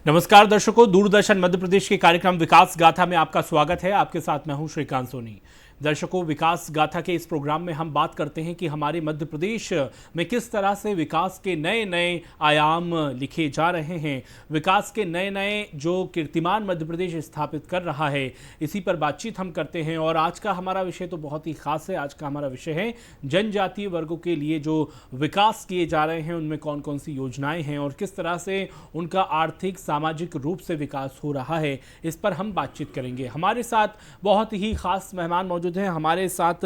नमस्कार दर्शकों, दूरदर्शन मध्य प्रदेश के कार्यक्रम विकास गाथा में आपका स्वागत है। आपके साथ मैं हूं श्रीकांत सोनी। दर्शकों, विकास गाथा के इस प्रोग्राम में हम बात करते हैं कि हमारे मध्य प्रदेश में किस तरह से विकास के नए नए आयाम लिखे जा रहे हैं, विकास के नए नए जो कीर्तिमान मध्य प्रदेश स्थापित कर रहा है, इसी पर बातचीत हम करते हैं। और आज का हमारा विषय तो बहुत ही खास है। आज का हमारा विषय है जनजातीय वर्गों के लिए जो विकास किए जा रहे हैं, उनमें कौन कौन सी योजनाएं हैं और किस तरह से उनका आर्थिक सामाजिक रूप से विकास हो रहा है, इस पर हम बातचीत करेंगे। हमारे साथ बहुत ही खास मेहमान मौजूद हैं। हमारे साथ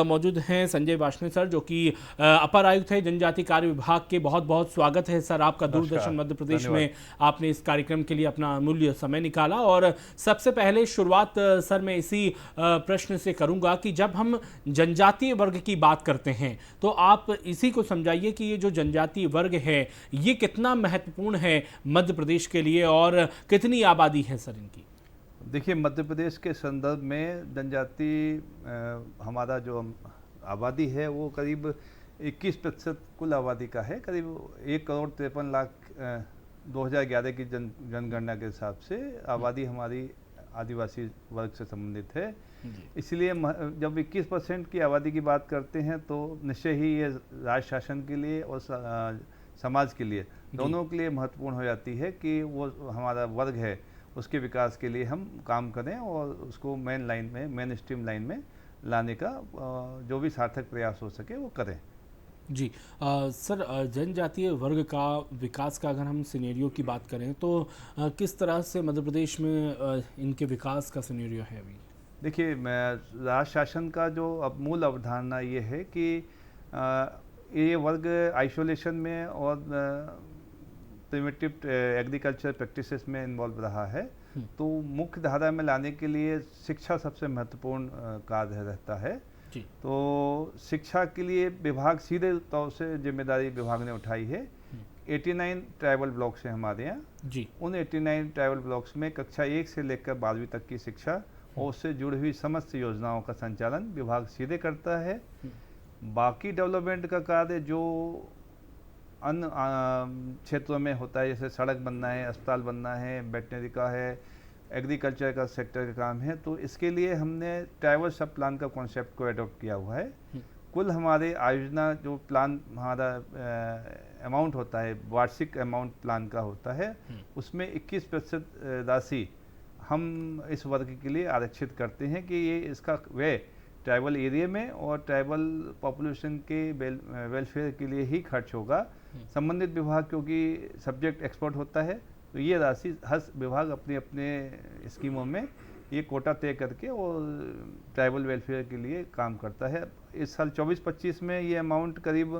मौजूद हैं संजय वार्ष्णेय सर, जो कि अपर आयुक्त है जनजाति कार्य विभाग के। बहुत बहुत स्वागत है सर आपका दूरदर्शन मध्य प्रदेश में। आपने इस कार्यक्रम के लिए अपना अमूल्य समय निकाला। और सबसे पहले शुरुआत सर मैं इसी प्रश्न से करूंगा कि जब हम जनजातीय वर्ग की बात करते हैं तो आप इसी को समझाइए कि ये जो जनजातीय वर्ग है ये कितना महत्वपूर्ण है मध्य प्रदेश के लिए और कितनी आबादी है सर इनकी। देखिए, मध्य प्रदेश के संदर्भ में जनजाति हमारा जो आबादी है वो करीब 21% कुल आबादी का है। करीब 1,53,00,000 2011 की जनगणना के हिसाब से आबादी हमारी आदिवासी वर्ग से संबंधित है। इसलिए जब 21% की आबादी की बात करते हैं तो निश्चय ही ये राज्य शासन के लिए और समाज के लिए दोनों के लिए महत्वपूर्ण हो जाती है कि वो हमारा वर्ग है उसके विकास के लिए हम काम करें और उसको मेन स्ट्रीम लाइन में लाने का जो भी सार्थक प्रयास हो सके वो करें। जी सर, जनजातीय वर्ग का विकास का अगर हम सिनेरियो की बात करें तो किस तरह से मध्य प्रदेश में इनके विकास का सिनेरियो है अभी? देखिए, राज्य शासन का जो अब मूल अवधारणा ये है कि ये वर्ग आइसोलेशन में और प्रिमिटिव एग्रीकल्चर प्रैक्टिसेस में इन्वॉल्व रहा है। तो मुख्य धारा में लाने के लिए शिक्षा सबसे महत्वपूर्ण कार्य रहता है। जी। तो शिक्षा के लिए विभाग सीधे तौर से जिम्मेदारी विभाग ने उठाई है। 89 ट्राइबल ब्लॉक्स हैं हमारे यहाँ। जी। उन 89 ट्राइबल ब्लॉक्स में कक्षा 1 से लेकर 12वीं तक की शिक्षा और उससे जुड़ी हुई समस्त योजनाओं का संचालन विभाग सीधे करता है। बाकी डेवलपमेंट का कार्य जो अन्य क्षेत्रों में होता है, जैसे सड़क बनना है, अस्पताल बनना है, वेटनरी का है, एग्रीकल्चर का सेक्टर का काम है, तो इसके लिए हमने ट्राइबल सब प्लान का कॉन्सेप्ट को अडॉप्ट किया हुआ है। कुल हमारे आयोजना जो प्लान हमारा अमाउंट होता है, वार्षिक अमाउंट प्लान का होता है, उसमें 21% राशि हम इस वर्ग के लिए आरक्षित करते हैं कि ये इसका व्यय ट्राइबल एरिया में और ट्राइबल पॉपुलेशन के वेलफेयर के लिए ही खर्च होगा। संबंधित विभाग क्योंकि सब्जेक्ट एक्सपर्ट होता है तो ये राशि हर विभाग अपने अपने स्कीमों में ये कोटा तय करके और ट्राइबल वेलफेयर के लिए काम करता है। इस साल 24-25 में ये अमाउंट करीब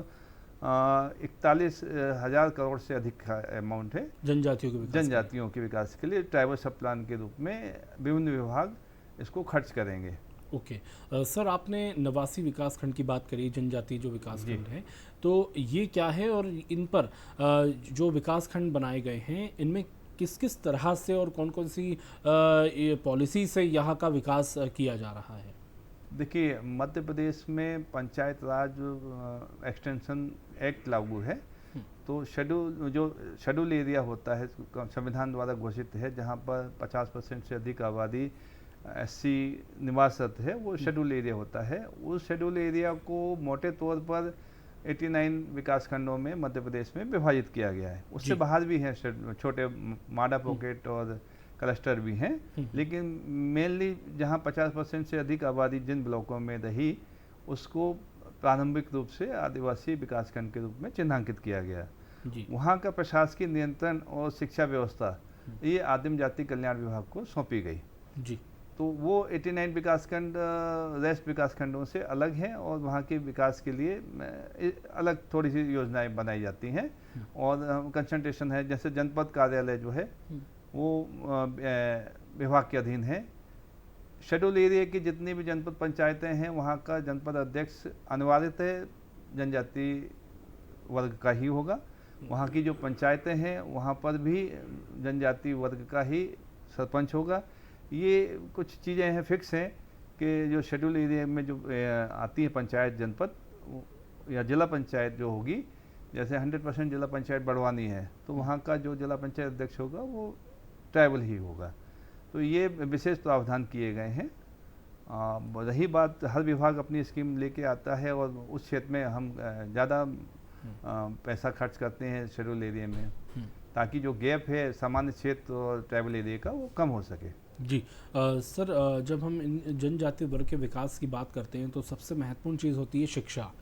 41,000 करोड़ से अधिक का अमाउंट है जनजातियों के विकास के लिए। ट्राइबल सब प्लान के रूप में विभिन्न विभाग इसको खर्च करेंगे। ओके सर, आपने नवासी विकास खंड की बात करी, जनजातीय जो विकास खंड है, तो ये क्या है और इन पर जो विकास खंड बनाए गए हैं इनमें किस किस तरह से और कौन कौन सी पॉलिसी से यहाँ का विकास किया जा रहा है? देखिए, मध्य प्रदेश में पंचायत राज एक्सटेंशन एक्ट लागू है। तो शेड्यूल एरिया होता है संविधान द्वारा घोषित है, जहाँ पर 50% से अधिक आबादी SC निवासरत है, वो शेड्यूल एरिया होता है। उस शेड्यूल एरिया को मोटे तौर पर 89 विकास खंडों में मध्य प्रदेश में विभाजित किया गया है। उससे बाहर भी हैं छोटे माडा पॉकेट और क्लस्टर भी हैं, लेकिन मेनली जहां 50% से अधिक आबादी जिन ब्लॉकों में रही उसको प्रारंभिक रूप से आदिवासी विकास खंड के रूप में चिन्हांकित किया गया। वहाँ का प्रशासकीय नियंत्रण और शिक्षा व्यवस्था ये आदिम जाति कल्याण विभाग को सौंपी गई। जी। तो वो 89 विकासखंड रेस्ट विकासखंडों से अलग हैं और वहाँ के विकास के लिए अलग थोड़ी सी योजनाएं बनाई जाती हैं और कंसंट्रेशन है। जैसे जनपद कार्यालय जो है वो विभाग के अधीन है। शेड्यूल एरिया की जितनी भी जनपद पंचायतें हैं वहाँ का जनपद अध्यक्ष अनिवार्यतः जनजाति वर्ग का ही होगा। वहाँ की जो पंचायतें हैं वहाँ पर भी जनजाति वर्ग का ही सरपंच होगा। ये कुछ चीज़ें हैं फिक्स हैं कि जो शेड्यूल एरिया में जो आती है पंचायत जनपद या जिला पंचायत जो होगी जैसे 100% जिला पंचायत बड़वानी है तो वहाँ का जो जिला पंचायत अध्यक्ष होगा वो ट्राइबल ही होगा। तो ये विशेष प्रावधान किए गए हैं। रही बात, हर विभाग अपनी स्कीम लेके आता है और उस क्षेत्र में हम ज़्यादा पैसा खर्च करते हैं शेड्यूल एरिया में, ताकि जो गैप है सामान्य क्षेत्र और ट्राइबल एरिया का वो कम हो सके। जी सर, जब हम इन जनजातीय वर्ग के विकास की बात करते हैं तो सबसे महत्वपूर्ण चीज़ होती है शिक्षा।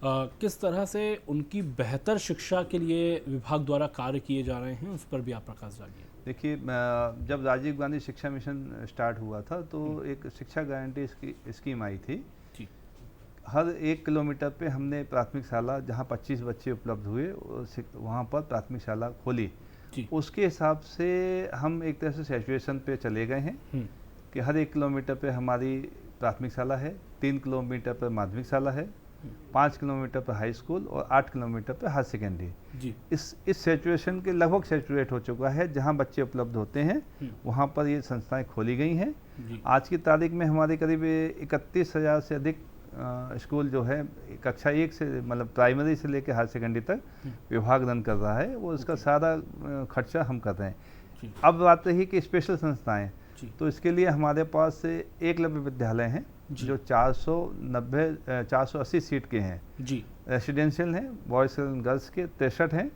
किस तरह से उनकी बेहतर शिक्षा के लिए विभाग द्वारा कार्य किए जा रहे हैं, उस पर भी आप प्रकाश डालिए। देखिए, जब राजीव गांधी शिक्षा मिशन स्टार्ट हुआ था तो एक शिक्षा गारंटी स्कीम आई थी। जी। हर 1 किलोमीटर पे हमने प्राथमिक शाला, जहाँ 25 बच्चे उपलब्ध हुए वहाँ पर प्राथमिक शाला खोली। उसके हिसाब से हम एक तरह से सैचुरेशन पे चले गए हैं कि हर 1 किलोमीटर पे हमारी प्राथमिक शाला है, 3 किलोमीटर पर माध्यमिक शाला है, 5 किलोमीटर पर हाई स्कूल और 8 किलोमीटर पर हायर सेकेंडरी। इस सैचुरेशन के लगभग सैचुरेट हो चुका है। जहां बच्चे उपलब्ध होते हैं वहां पर ये संस्थाएं खोली गई हैं। आज की तारीख में हमारे करीब 31,000 से अधिक स्कूल जो है कक्षा 1 से मतलब प्राइमरी से लेकर हायर सेकेंडरी तक विभाग रन कर रहा है, वो इसका सारा खर्चा हम कर रहे हैं। अब बात रही कि स्पेशल संस्थाएं, तो इसके लिए हमारे पास एकलव्य विद्यालय हैं जो 480 सीट के हैं जी। रेसिडेंशियल हैं, बॉयज़ एंड गर्ल्स के 63 हैं,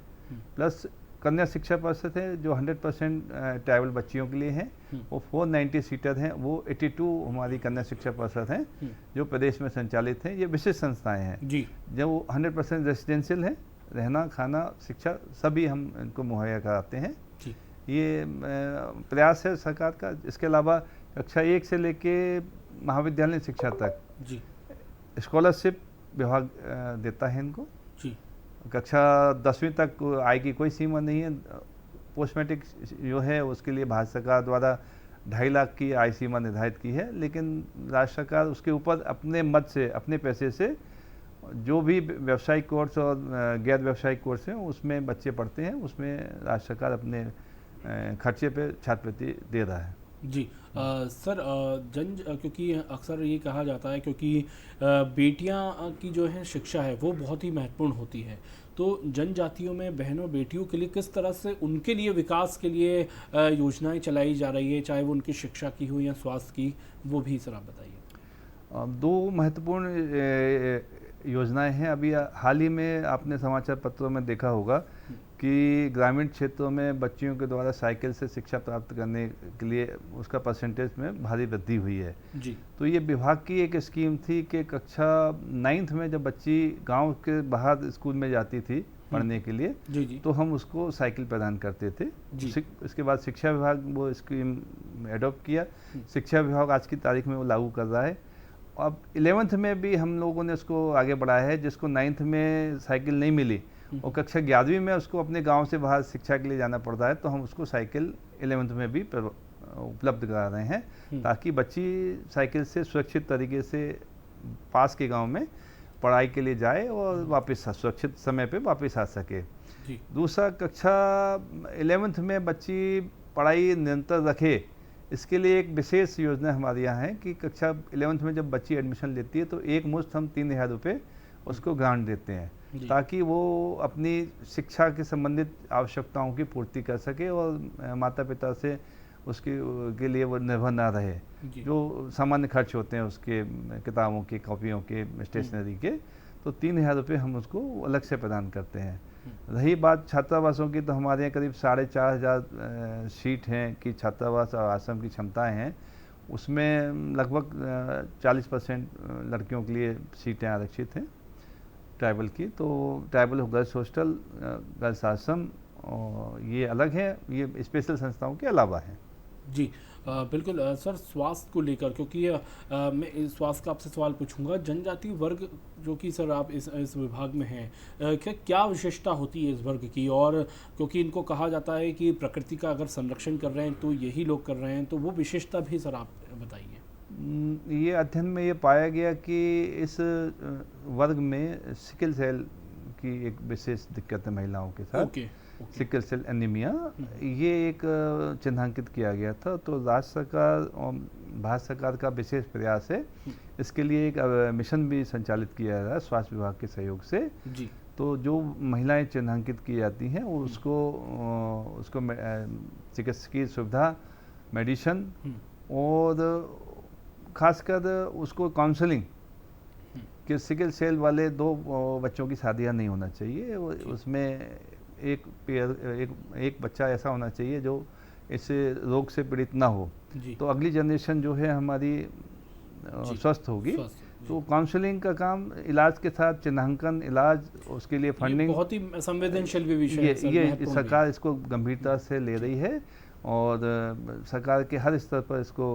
प्लस कन्या शिक्षा परिषद है जो 100% ट्राइबल बच्चियों के लिए हैं, वो 490 सीटर हैं। वो 82 हमारी कन्या शिक्षा परिषद हैं जो प्रदेश में संचालित हैं। ये विशेष संस्थाएं हैं जी, जो 100% रेसिडेंशियल हैं, रहना खाना शिक्षा सभी हम इनको मुहैया कराते हैं। ये प्रयास है सरकार का। इसके अलावा कक्षा 1 से लेके महाविद्यालय शिक्षा तक जी स्कॉलरशिप विभाग देता है इनको जी। कक्षा 10वीं तक आय की कोई सीमा नहीं है। पोस्ट मैट्रिक जो है उसके लिए भारत सरकार द्वारा 2.5 लाख की आय सीमा निर्धारित की है, लेकिन राज्य सरकार उसके ऊपर अपने मद से, अपने पैसे से जो भी व्यावसायिक कोर्स और गैर व्यावसायिक कोर्स हैं उसमें बच्चे पढ़ते हैं, उसमें राज्य सरकार अपने खर्चे पे छात्रवृत्ति दे रहा है जी। सर, क्योंकि अक्सर ये कहा जाता है क्योंकि बेटियां की जो है शिक्षा है वो बहुत ही महत्वपूर्ण होती है, तो जनजातियों में बहनों बेटियों के लिए किस तरह से उनके लिए विकास के लिए योजनाएं चलाई जा रही है, चाहे वो उनकी शिक्षा की हो या स्वास्थ्य की, वो भी सर आप बताइए। 2 महत्वपूर्ण योजनाएं हैं। अभी हाल ही में आपने समाचार पत्रों में देखा होगा कि ग्रामीण क्षेत्रों में बच्चियों के द्वारा साइकिल से शिक्षा प्राप्त करने के लिए उसका परसेंटेज में भारी वृद्धि हुई है जी। तो ये विभाग की एक स्कीम थी कि कक्षा 9th में जब बच्ची गांव के बाहर स्कूल में जाती थी पढ़ने के लिए जी। तो हम उसको साइकिल प्रदान करते थे जी। इसके बाद शिक्षा विभाग वो स्कीम एडॉप्ट किया। शिक्षा विभाग आज की तारीख में वो लागू कर रहा है। अब 11th में भी हम लोगों ने उसको आगे बढ़ाया है। जिसको 9th में साइकिल नहीं मिली और कक्षा 11वीं में उसको अपने गांव से बाहर शिक्षा के लिए जाना पड़ता है, तो हम उसको साइकिल 11th में भी उपलब्ध करा रहे हैं, ताकि बच्ची साइकिल से सुरक्षित तरीके से पास के गांव में पढ़ाई के लिए जाए और वापस सुरक्षित समय पे वापस आ सके। दूसरा, कक्षा 11th में बच्ची पढ़ाई निरंतर रखे, इसके लिए एक विशेष योजना हमारे यहाँ है कि कक्षा 11th में जब बच्ची एडमिशन लेती है तो एक मुश्त हम 3,000 रुपये उसको ग्रांट देते हैं, ताकि वो अपनी शिक्षा के संबंधित आवश्यकताओं की पूर्ति कर सके और माता पिता से उसके के लिए वो निर्भर ना रहे। जो सामान्य खर्च होते हैं उसके किताबों के, कॉपियों के, स्टेशनरी के, तो 3,000 रुपये हम उसको अलग से प्रदान करते हैं। रही बात छात्रावासों की, तो हमारे यहाँ करीब 4,500 सीट हैं कि छात्रावास और आश्रम की क्षमताएँ हैं। उसमें लगभग 40% लड़कियों के लिए सीटें आरक्षित हैं ट्राइबल की। तो ट्राइबल गर्ल्स हॉस्टल, गर्ल्स आश्रम ये अलग है, ये स्पेशल संस्थाओं के अलावा है जी। बिल्कुल सर, स्वास्थ्य को लेकर, क्योंकि मैं इस स्वास्थ्य का आपसे सवाल पूछूंगा। जनजातीय वर्ग जो कि सर आप इस विभाग में हैं, क्या विशेषता होती है इस वर्ग की? और क्योंकि इनको कहा जाता है कि प्रकृति का अगर संरक्षण कर रहे हैं तो यही लोग कर रहे हैं, तो वो विशेषता भी सर आप बताइए। ये अध्ययन में ये पाया गया कि इस वर्ग में सिकल सेल की एक विशेष दिक्कत है महिलाओं के साथ। सिकल सेल एनीमिया, ये एक चिन्हांकित किया गया था। तो राज्य सरकार और भारत सरकार का विशेष प्रयास है। इसके लिए एक मिशन भी संचालित किया जा रहा है स्वास्थ्य विभाग के सहयोग से जी। तो जो महिलाएं चिन्हांकित की जाती हैं वो उसको चिकित्सकीय सुविधा, मेडिसिन और खासकर उसको काउंसलिंग कि सिकल सेल वाले 2 बच्चों की शादियां नहीं होना चाहिए। उसमें एक बच्चा ऐसा होना चाहिए जो इस रोग से पीड़ित ना हो, तो अगली जनरेशन जो है हमारी स्वस्थ होगी। तो काउंसलिंग का काम, इलाज के साथ चिन्हांकन, इलाज, उसके लिए फंडिंग, बहुत ही संवेदनशील भी विषय है सर, ये सरकार इसको गंभीरता से ले रही है और सरकार के हर स्तर पर इसको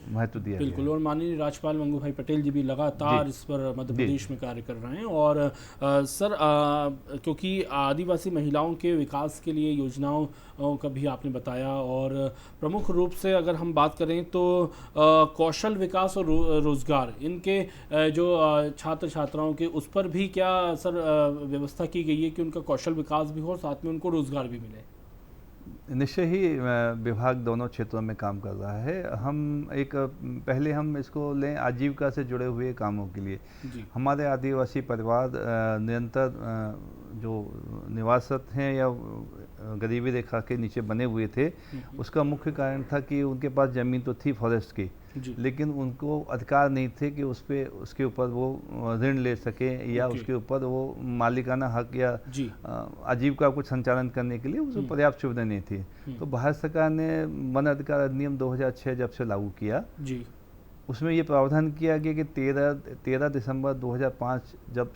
महत्व दिया गया है। बिल्कुल। और माननीय राज्यपाल मंगू भाई पटेल जी भी लगातार इस पर मध्य प्रदेश में कार्य कर रहे हैं। और सर क्योंकि आदिवासी महिलाओं के विकास के लिए योजनाओं का भी आपने बताया, और प्रमुख रूप से अगर हम बात करें तो कौशल विकास और रोजगार, इनके जो छात्र छात्राओं के, उस पर भी क्या सर व्यवस्था की गई है कि उनका कौशल विकास भी हो और साथ में उनको रोजगार भी मिले? निश्चय ही विभाग दोनों क्षेत्रों में काम कर रहा है। पहले हम इसको लें आजीविका से जुड़े हुए कामों के लिए। हमारे आदिवासी परिवार निरंतर जो निवासरत हैं या गरीबी रेखा के नीचे बने हुए थे, उसका मुख्य कारण था कि उनके पास ज़मीन तो थी फॉरेस्ट की, लेकिन उनको अधिकार नहीं थे कि उसके ऊपर वो ऋण ले सके या उसके ऊपर वो मालिकाना हक या आजीविका को संचालन करने के लिए उसको पर्याप्त सुविधा नहीं थी। तो भारत सरकार ने वन अधिकार अधिनियम 2006 जब से लागू किया, उसमें ये प्रावधान किया गया कि 13 दिसंबर 2005 जब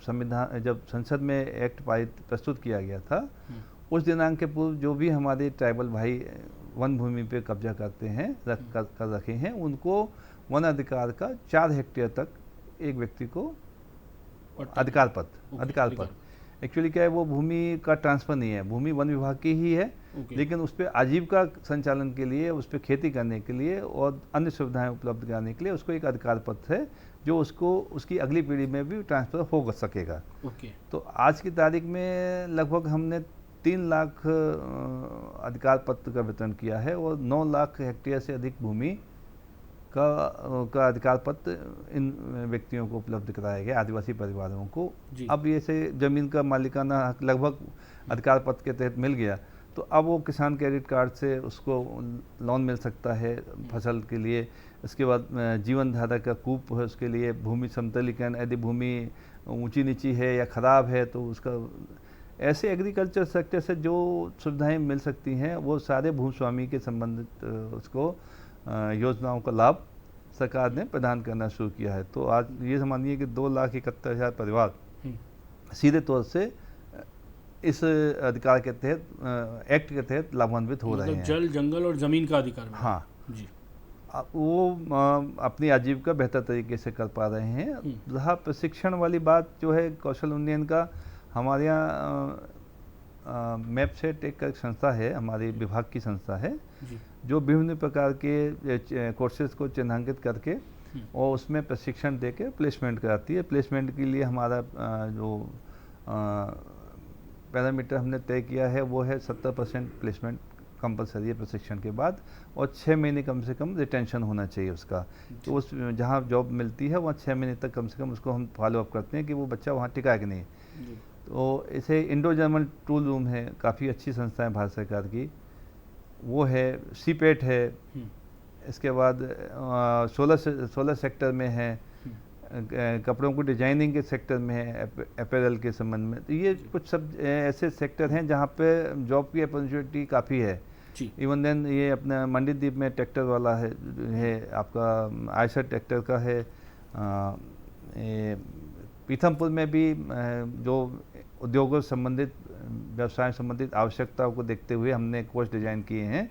संसद में एक्ट प्रस्तुत किया गया था, उस दिनांक के पूर्व जो भी हमारे ट्राइबल भाई वन भूमि पे कब्जा करते हैं, कर रखे हैं, उनको वन अधिकार का 4 हेक्टेयर तक एक व्यक्ति को अधिकार पत्र एक्चुअली क्या है, वो भूमि का ट्रांसफर नहीं है, भूमि वन विभाग की ही है, लेकिन उस पर आजीविका संचालन के लिए, उस पर खेती करने के लिए और अन्य सुविधाएं उपलब्ध कराने के लिए उसको एक अधिकार पत्र है जो उसकी अगली पीढ़ी में भी ट्रांसफर हो सकेगा। तो आज की तारीख में लगभग हमने 3 लाख अधिकार पत्र का वितरण किया है और 9 लाख हेक्टेयर से अधिक भूमि का अधिकार पत्र इन व्यक्तियों को उपलब्ध कराया गया, आदिवासी परिवारों को। अब ये से जमीन का मालिकाना हक लगभग अधिकार पत्र के तहत मिल गया, तो अब वो किसान क्रेडिट कार्ड से उसको लोन मिल सकता है फसल के लिए। इसके बाद जीवन धारा का कूप है, उसके लिए भूमि समतलीकरण, यदि भूमि ऊंची नीची है या ख़राब है तो उसका, ऐसे एग्रीकल्चर सेक्टर से जो सुविधाएं मिल सकती हैं वो सारे भूस्वामी के संबंधित उसको योजनाओं का लाभ सरकार ने प्रदान करना शुरू किया है। तो आज ये मानिए कि 2,71,000 परिवार सीधे तौर से इस अधिकार के तहत, एक्ट के तहत लाभान्वित हो रहे हैं। जल, जंगल और जमीन का अधिकार। हाँ जी, वो अपनी आजीविका बेहतर तरीके से कर पा रहे हैं। रहा प्रशिक्षण वाली बात जो है कौशल उन्नयन का, हमारे यहाँ मैपसेट एक संस्था है, हमारी विभाग की संस्था है, जो विभिन्न प्रकार के कोर्सेज को चिन्हांकित करके और उसमें प्रशिक्षण देके प्लेसमेंट कराती है। प्लेसमेंट के लिए हमारा जो पैरामीटर हमने तय किया है वो है 70% प्लेसमेंट कंपलसरी है प्रशिक्षण के बाद, और 6 महीने कम से कम रिटेंशन होना चाहिए उसका। तो उस जहाँ जॉब मिलती है वहाँ 6 महीने तक कम से कम उसको हम फॉलोअप करते हैं कि वो बच्चा वहाँ टिका है कि नहीं। तो इसे इंडो जर्मन टूल रूम है, काफ़ी अच्छी संस्था है भारत सरकार की, वो है। सीपेट है, इसके बाद 16 सेक्टर में है, कपड़ों को डिजाइनिंग के सेक्टर में है, अपैरल के संबंध में। तो ये कुछ सब ऐसे सेक्टर हैं जहाँ पे जॉब की अपॉर्चुनिटी काफ़ी है। इवन देन ये अपना मंडीदीप में ट्रैक्टर वाला है आपका आयशर ट्रैक्टर का है। पीथमपुर में भी जो उद्योगों संबंधित, व्यवसाय संबंधित आवश्यकताओं को देखते हुए हमने कोर्स डिजाइन किए हैं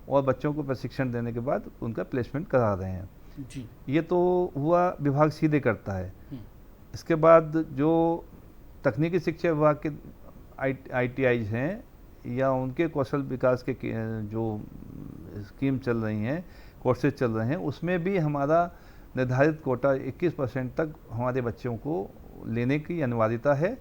और बच्चों को प्रशिक्षण देने के बाद उनका प्लेसमेंट करा रहे हैं जी। ये तो हुआ विभाग सीधे करता है। इसके बाद जो तकनीकी शिक्षा विभाग के ITIs हैं या उनके कौशल विकास के जो स्कीम चल रही हैं, कोर्सेज चल रहे हैं, उसमें भी हमारा निर्धारित कोटा 21% तक हमारे बच्चों को लेने की अनिवार्यता है।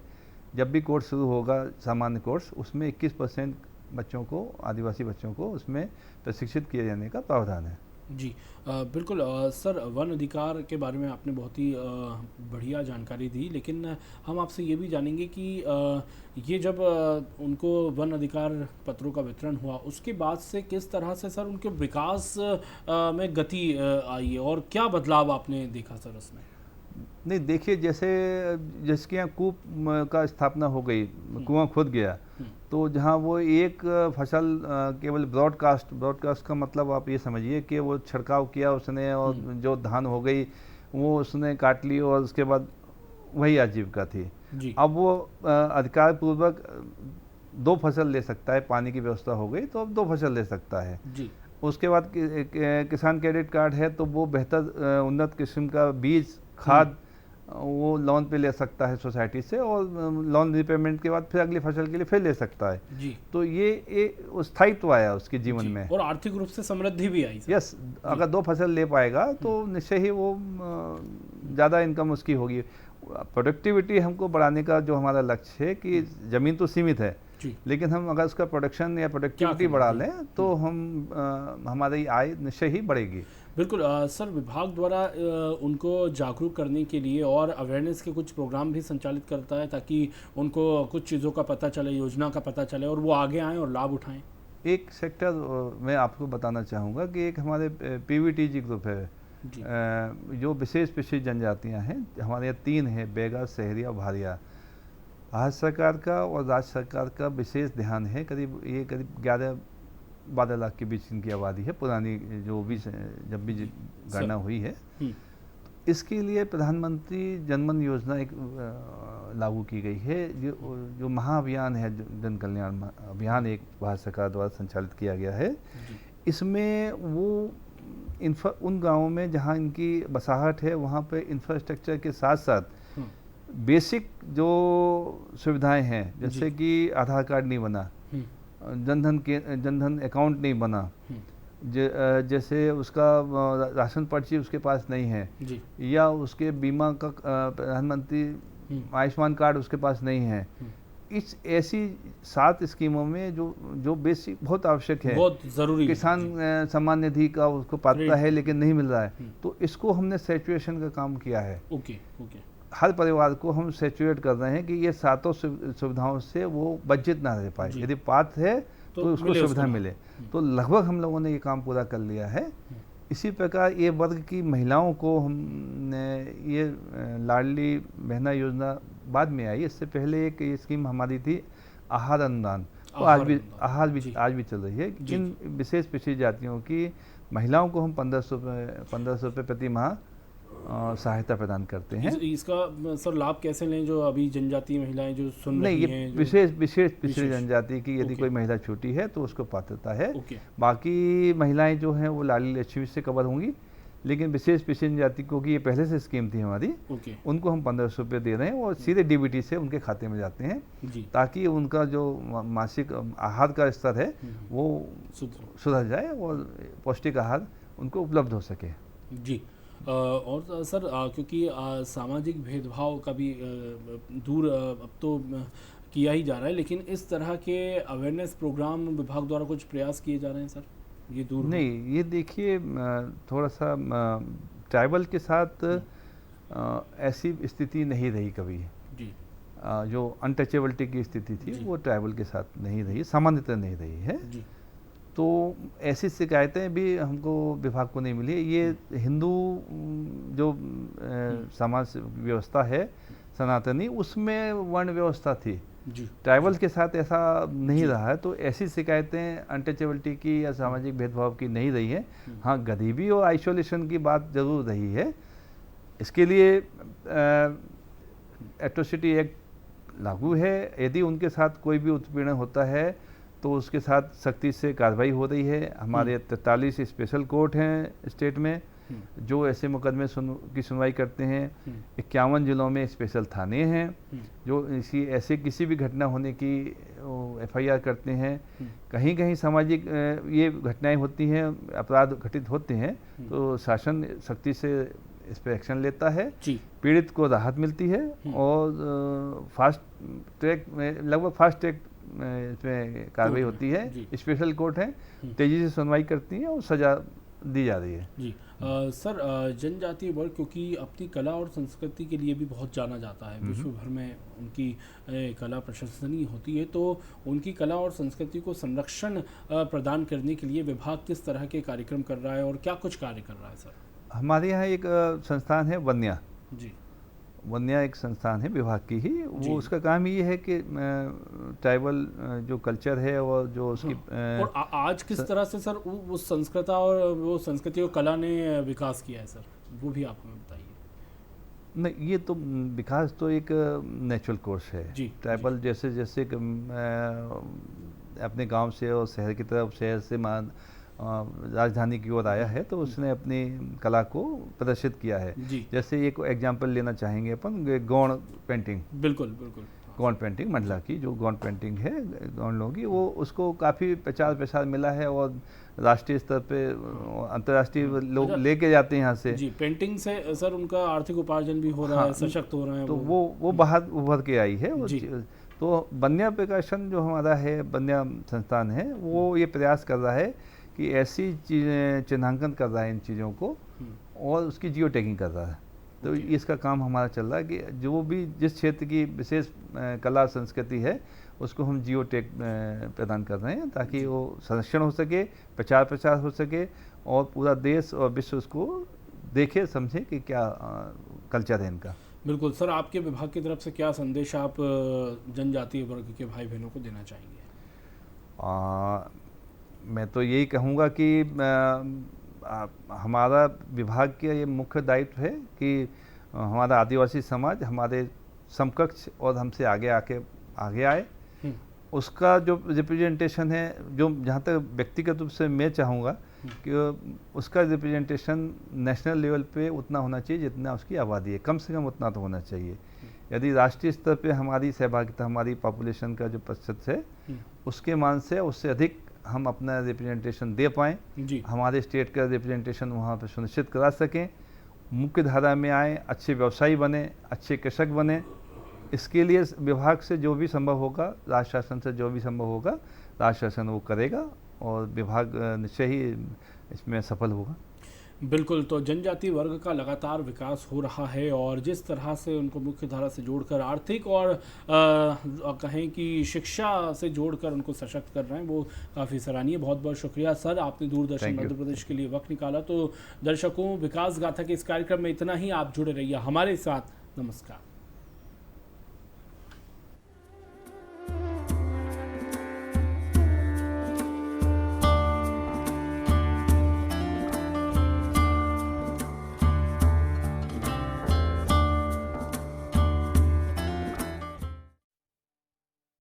जब भी कोर्स शुरू होगा सामान्य कोर्स, उसमें 21% बच्चों को, आदिवासी बच्चों को उसमें प्रशिक्षित किए जाने का प्रावधान है जी बिल्कुल सर, वन अधिकार के बारे में आपने बहुत ही बढ़िया जानकारी दी, लेकिन हम आपसे ये भी जानेंगे कि ये जब उनको वन अधिकार पत्रों का वितरण हुआ, उसके बाद से किस तरह से सर उनके विकास में गति आई है और क्या बदलाव आपने देखा सर उसमें? नहीं, देखिए, जैसे जिसके यहाँ कूप का स्थापना हो गई, कुआं खुद गया, तो जहाँ वो एक फसल केवल ब्रॉडकास्ट का मतलब आप ये समझिए कि वो छिड़काव किया उसने और जो धान हो गई वो उसने काट ली और उसके बाद वही आजीविका थी। जी। अब वो अधिकार पूर्वक 2 फसल ले सकता है, पानी की व्यवस्था हो गई तो अब 2 फसल ले सकता है। जी। उसके बाद किसान क्रेडिट कार्ड है तो वो बेहतर उन्नत किस्म का बीज, खाद वो लोन पे ले सकता है सोसाइटी से, और लोन रिपेमेंट के बाद फिर अगली फसल के लिए फिर ले सकता है। जी। तो ये स्थायित्व आया उसके जीवन में, और आर्थिक रूप से समृद्धि भी आई सर। यस। अगर 2 फसल ले पाएगा तो निश्चय ही वो ज़्यादा इनकम उसकी होगी। प्रोडक्टिविटी हमको बढ़ाने का जो हमारा लक्ष्य है कि ज़मीन तो सीमित है, लेकिन हम अगर उसका प्रोडक्शन या प्रोडक्टिविटी बढ़ा लें तो हमारी आय निश्चय ही बढ़ेगी। बिल्कुल सर, विभाग द्वारा उनको जागरूक करने के लिए और अवेयरनेस के कुछ प्रोग्राम भी संचालित करता है ताकि उनको कुछ चीज़ों का पता चले, योजना का पता चले और वो आगे आएँ और लाभ उठाएं। एक सेक्टर मैं आपको बताना चाहूँगा कि एक हमारे पीवीटीजी ग्रुप है, जो विशेष पिछड़ी जनजातियाँ हैं, हमारे यहाँ 3 हैं, बेगा, सहरिया और भारिया। भारत सरकार का और राज्य सरकार का विशेष ध्यान है। करीब 11-12 लाख के बीच इनकी आबादी है, पुरानी जो भी जब भी गणना हुई है। इसके लिए प्रधानमंत्री जनमन योजना एक लागू की गई है, जो महाअभियान है, जन कल्याण अभियान एक भारत सरकार द्वारा संचालित किया गया है। इसमें वो उन गाँवों में जहाँ इनकी बसाहट है वहाँ पे इंफ्रास्ट्रक्चर के साथ साथ बेसिक जो सुविधाएं हैं, जैसे कि आधार कार्ड नहीं बना, जनधन अकाउंट नहीं बना, जैसे उसका राशन पर्ची उसके पास नहीं है, या उसके बीमा का प्रधानमंत्री आयुष्मान कार्ड उसके पास नहीं है, इस ऐसी 7 स्कीमों में जो बेसिक बहुत आवश्यक है, बहुत जरूरी, किसान सम्मान निधि का उसको पात्रता है लेकिन नहीं मिल रहा है, तो इसको हमने सैचुरेशन का काम किया है। हर परिवार को हम सैचुरेट कर रहे हैं कि ये 7 सुविधाओं से वो वंचित ना रह पाए। यदि पात्र है तो उसको सुविधा मिले। तो लगभग हम लोगों ने ये काम पूरा कर लिया है। इसी प्रकार ये वर्ग की महिलाओं को हमने ये लाडली बहना योजना बाद में आई, इससे पहले एक ये स्कीम हमारी थी आहार अनुदान, तो आज भी चल रही है। इन विशेष पिछड़ी जातियों की महिलाओं को हम 1500 रुपये प्रति माह सहायता प्रदान करते हैं। इसका सर लाभ कैसे लें जो अभी जनजातीय महिलाएं जो सुन रही हैं? ये विशेष पिछड़ी जनजाति की यदि कोई महिला छोटी है तो उसको पात्रता है। बाकी महिलाएं जो हैं वो लाडली लक्ष्मी से कवर होंगी, लेकिन विशेष पिछड़ी जनजाति को, कि ये पहले से स्कीम थी हमारी, उनको हम 1500 रुपये दे रहे हैं और सीधे डीबीटी से उनके खाते में जाते हैं, ताकि उनका जो मासिक आहार का स्तर है वो सुधर जाए और पौष्टिक आहार उनको उपलब्ध हो सके। जी। और सर क्योंकि सामाजिक भेदभाव का भी दूर अब तो किया ही जा रहा है, लेकिन इस तरह के अवेयरनेस प्रोग्राम विभाग द्वारा कुछ प्रयास किए जा रहे हैं सर, ये दूर नहीं? ये देखिए, थोड़ा सा ट्राइबल के साथ ऐसी स्थिति नहीं रही कभी जी। जो अनटचेबिलिटी की स्थिति थी वो ट्राइबल के साथ नहीं रही, सामान्यतः नहीं रही है जी। तो ऐसी शिकायतें भी हमको विभाग को नहीं मिली। ये हिंदू जो समाज व्यवस्था है सनातनी, उसमें वर्ण व्यवस्था थी जी। ट्राइबल के साथ ऐसा नहीं रहा है, तो ऐसी शिकायतें अनटचेबिलिटी की या सामाजिक भेदभाव की नहीं रही है। हाँ, गरीबी और आइसोलेशन की बात जरूर रही है। इसके लिए एट्रोसिटी एक्ट लागू है। यदि उनके साथ कोई भी उत्पीड़न होता है तो उसके साथ सख्ती से कार्रवाई हो रही है। हमारे 43 स्पेशल कोर्ट हैं स्टेट में जो ऐसे मुकदमे की सुनवाई करते हैं। 51 जिलों में स्पेशल थाने हैं जो ऐसे किसी भी घटना होने की FIR करते हैं। कहीं कहीं सामाजिक ये घटनाएं होती हैं, अपराध घटित होते हैं, तो शासन सख्ती से इस पर एक्शन लेता है, पीड़ित को राहत मिलती है और फास्ट ट्रैक इसमें कार्रवाई होती है। स्पेशल कोर्ट है, तेजी से सुनवाई करती है और सजा दी जा रही है। जी सर, जनजातीय वर्ग क्योंकि अपनी कला और संस्कृति के लिए भी बहुत जाना जाता है, विश्व भर में उनकी कला प्रशंसनीय होती है, तो उनकी कला और संस्कृति को संरक्षण प्रदान करने के लिए विभाग किस तरह के कार्यक्रम कर रहा है और क्या कुछ कार्य कर रहा है सर? हमारे यहाँ एक संस्थान है वन्या। जी, वन्या एक संस्थान है विभाग की ही, वो उसका काम ये है कि ट्राइबल जो कल्चर है और जो उसकी और आज किस तरह से सर उस संस्कृति और वो संस्कृति और कला ने विकास किया है सर, वो भी आप हमें बताइए। नहीं, ये तो विकास तो एक नेचुरल कोर्स है। जी, ट्राइबल जैसे जैसे अपने गांव से और शहर की तरफ, शहर से राजधानी की ओर आया है, तो उसने अपनी कला को प्रदर्शित किया है। जी, जैसे एक एग्जांपल लेना चाहेंगे अपन, गौड़ पेंटिंग। बिल्कुल बिल्कुल। गौड़ पेंटिंग मंडला की, जो गौड़ पेंटिंग है गौड़ लोगों की, वो उसको काफ़ी प्रचार प्रसार मिला है और राष्ट्रीय स्तर पे अंतर्राष्ट्रीय लोग लेके जाते हैं यहाँ से। जी, पेंटिंग से सर उनका आर्थिक उपार्जन भी हो रहा है, सशक्त हो रहे हैं तो वो बाहर उभर के आई है। तो बन्या प्रकाशन जो हमारा है, बन्या संस्थान है, वो ये प्रयास कर रहा है कि ऐसी चीज़ें चिन्हांकन कर रहा है इन चीज़ों को और उसकी जियो टैगिंग कर रहा है। तो इसका काम हमारा चल रहा है कि जो भी जिस क्षेत्र की विशेष कला संस्कृति है उसको हम जियो टैग प्रदान कर रहे हैं, ताकि वो संरक्षण हो सके, प्रचार प्रसार हो सके और पूरा देश और विश्व उसको देखे समझे कि क्या कल्चर है इनका। बिल्कुल सर, आपके विभाग की तरफ से क्या संदेश आप जनजातीय वर्ग के भाई बहनों को देना चाहेंगे? मैं तो यही कहूँगा कि हमारा विभाग का ये मुख्य दायित्व है कि हमारा आदिवासी समाज हमारे समकक्ष और हमसे आगे आए, उसका जो रिप्रेजेंटेशन है, जो जहाँ तक व्यक्तिगत रूप से मैं चाहूँगा कि उसका रिप्रेजेंटेशन नेशनल लेवल पे उतना होना चाहिए जितना उसकी आबादी है, कम से कम उतना तो होना चाहिए। यदि राष्ट्रीय स्तर पे हमारी सहभागिता, हमारी पॉपुलेशन का जो प्रतिशत है उसके मान से उससे अधिक हम अपना रिप्रेजेंटेशन दे पाएँ, हमारे स्टेट का रिप्रेजेंटेशन वहाँ पे सुनिश्चित करा सकें, मुख्य धारा में आएँ, अच्छे व्यवसायी बने, अच्छे कृषक बने। इसके लिए विभाग से जो भी संभव होगा, राज्य शासन से जो भी संभव होगा, राज्य शासन वो करेगा और विभाग निश्चय ही इसमें सफल होगा। बिल्कुल, तो जनजातीय वर्ग का लगातार विकास हो रहा है और जिस तरह से उनको मुख्य धारा से जोड़कर आर्थिक और कहें कि शिक्षा से जोड़कर उनको सशक्त कर रहे हैं, वो काफ़ी सराहनीय। बहुत बहुत शुक्रिया सर, आपने दूरदर्शन मध्य प्रदेश के लिए वक्त निकाला। तो दर्शकों, विकास गाथा के इस कार्यक्रम में इतना ही। आप जुड़े रहिए हमारे साथ। नमस्कार।